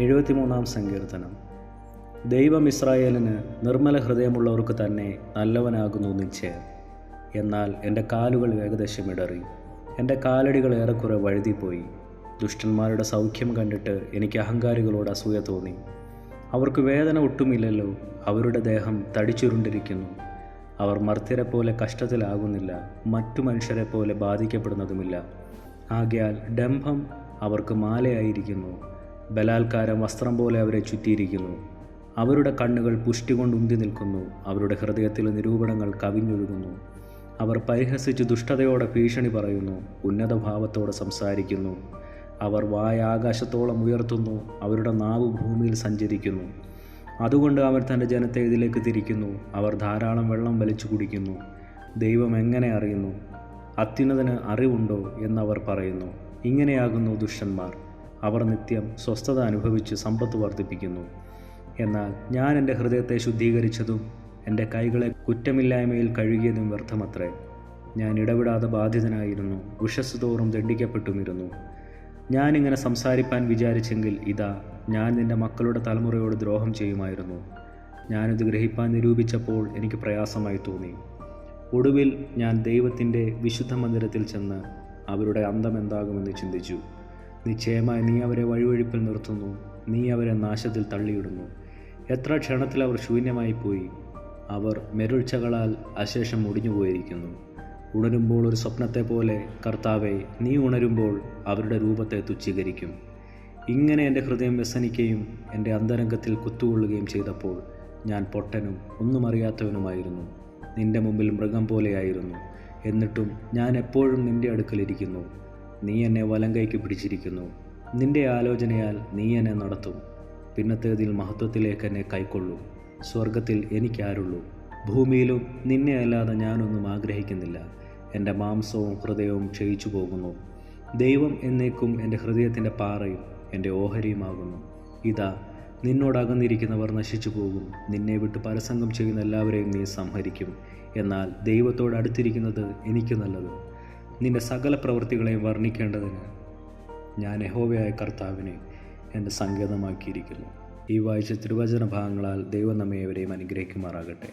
73 സങ്കീർത്തനം. ദൈവം ഇസ്രായേലിന് നിർമ്മല ഹൃദയമുള്ളവർക്ക് തന്നെ നല്ലവനാകുന്നു നിശ്ചയം. എന്നാൽ എൻ്റെ കാലുകൾ ഏകദേശം ഇടറി, എൻ്റെ കാലടികൾ ഏറെക്കുറെ വഴുതിപ്പോയി. ദുഷ്ടന്മാരുടെ സൗഖ്യം കണ്ടിട്ട് എനിക്ക് അഹങ്കാരികളോട് അസൂയ തോന്നി. അവർക്ക് വേദന ഒട്ടുമില്ലല്ലോ, അവരുടെ ദേഹം തടിച്ചുരുണ്ടിരിക്കുന്നു. അവർ മർത്യരെ പോലെ കഷ്ടത്തിലാകുന്നില്ല, മറ്റു മനുഷ്യരെ പോലെ ബാധിക്കപ്പെടുന്നതുമില്ല. ആകയാൽ ഡംഭം അവർക്ക് മാലയായിരിക്കുന്നു, ബലാത്കാരം വസ്ത്രം പോലെ അവരെ ചുറ്റിയിരിക്കുന്നു. അവരുടെ കണ്ണുകൾ പുഷ്ടി കൊണ്ട് ഉന്തി നിൽക്കുന്നു, അവരുടെ ഹൃദയത്തിലെ നിരൂപണങ്ങൾ കവിഞ്ഞൊഴുകുന്നു. അവർ പരിഹസിച്ച് ദുഷ്ടതയോടെ ഭീഷണി പറയുന്നു, ഉന്നതഭാവത്തോടെ സംസാരിക്കുന്നു. അവർ വായ ആകാശത്തോളം ഉയർത്തുന്നു, അവരുടെ നാവ് ഭൂമിയിൽ സഞ്ചരിക്കുന്നു. അതുകൊണ്ട് അവർ തൻ്റെ ജനത്തെ ഇതിലേക്ക് തിരിക്കുന്നു, അവർ ധാരാളം വെള്ളം വലിച്ചു കുടിക്കുന്നു. ദൈവം എങ്ങനെ അറിയുന്നു? അത്യുന്നതന് അറിവുണ്ടോ എന്നവർ പറയുന്നു. ഇങ്ങനെയാകുന്നു ദുഷ്ടന്മാർ. അവർ നിത്യം സ്വസ്ഥത അനുഭവിച്ച് സമ്പത്ത് വർദ്ധിപ്പിക്കുന്നു. എന്നാൽ ഞാൻ എൻ്റെ ഹൃദയത്തെ ശുദ്ധീകരിച്ചതും എൻ്റെ കൈകളെ കുറ്റമില്ലായ്മയിൽ കഴുകിയതും വ്യർത്ഥമത്രേ. ഞാൻ ഇടവിടാതെ ബാധിതനായിരുന്നു, ഉഷസ് തോറും ദണ്ഡിക്കപ്പെട്ടുമിരുന്നു. ഞാനിങ്ങനെ സംസാരിപ്പാൻ വിചാരിച്ചെങ്കിൽ ഇതാ, ഞാൻ നിൻ്റെ മക്കളുടെ തലമുറയോട് ദ്രോഹം ചെയ്യുമായിരുന്നു. ഞാനിത് ഗ്രഹിപ്പാൻ നിരൂപിച്ചപ്പോൾ എനിക്ക് പ്രയാസമായി തോന്നി. ഒടുവിൽ ഞാൻ ദൈവത്തിൻ്റെ വിശുദ്ധ മന്ദിരത്തിൽ ചെന്ന് അവരുടെ അന്തം എന്താകുമെന്ന് ചിന്തിച്ചു. നിശ്ചയമായി നീ അവരെ വഴുവഴുപ്പിൽ നിർത്തുന്നു, നീ അവരെ നാശത്തിൽ തള്ളിയിടുന്നു. എത്ര ക്ഷണത്തിൽ അവർ ശൂന്യമായി പോയി. അവർ മെരുൾച്ചകളാൽ അശേഷം ഒടിഞ്ഞുപോയിരിക്കുന്നു. ഉണരുമ്പോൾ ഒരു സ്വപ്നത്തെ പോലെ കർത്താവേ, നീ ഉണരുമ്പോൾ അവരുടെ രൂപത്തെ തുച്ഛീകരിക്കും. ഇങ്ങനെ എൻ്റെ ഹൃദയം വ്യസനിക്കുകയും എൻ്റെ അന്തരംഗത്തിൽ കുത്തുകൊള്ളുകയും ചെയ്തപ്പോൾ ഞാൻ പൊട്ടനും ഒന്നും അറിയാത്തവനുമായിരുന്നു. നിൻ്റെ മുമ്പിൽ മൃഗം പോലെയായിരുന്നു. എന്നിട്ടും ഞാൻ എപ്പോഴും നിൻ്റെ അടുക്കലിരിക്കുന്നു. നീ എന്നെ വലങ്കൈക്ക് പിടിച്ചിരിക്കുന്നു. നിൻ്റെ ആലോചനയാൽ നീ എന്നെ നടത്തും. പിന്നത്തേതിൽ മഹത്വത്തിലേക്ക് എന്നെ കൈക്കൊള്ളും. സ്വർഗത്തിൽ എനിക്കാരുള്ളൂ, ഭൂമിയിലും നിന്നെ അല്ലാതെ ഞാനൊന്നും ആഗ്രഹിക്കുന്നില്ല. എൻ്റെ മാംസവും ഹൃദയവും ക്ഷയിച്ചു പോകുന്നു. ദൈവം എന്നേക്കും എൻ്റെ ഹൃദയത്തിൻ്റെ പാറയും എൻ്റെ ഓഹരിയുമാകുന്നു. ഇതാ, നിന്നോടകന്നിരിക്കുന്നവർ നശിച്ചു പോകും. നിന്നെ വിട്ട് പരസംഗം ചെയ്യുന്ന എല്ലാവരെയും നീ സംഹരിക്കും. എന്നാൽ ദൈവത്തോട് അടുത്തിരിക്കുന്നത് എനിക്ക് നല്ലത്. നിൻ്റെ സകല പ്രവൃത്തികളെയും വർണ്ണിക്കേണ്ടതിന് ഞാൻ യഹോവയായ കർത്താവിനെ എൻ്റെ സങ്കേതമാക്കിയിരിക്കുന്നു. ഈ വായിച്ച തിരുവചന ഭാഗങ്ങളാൽ ദൈവം നമ്മെ ഏവരെയും അനുഗ്രഹിക്കുമാറാകട്ടെ.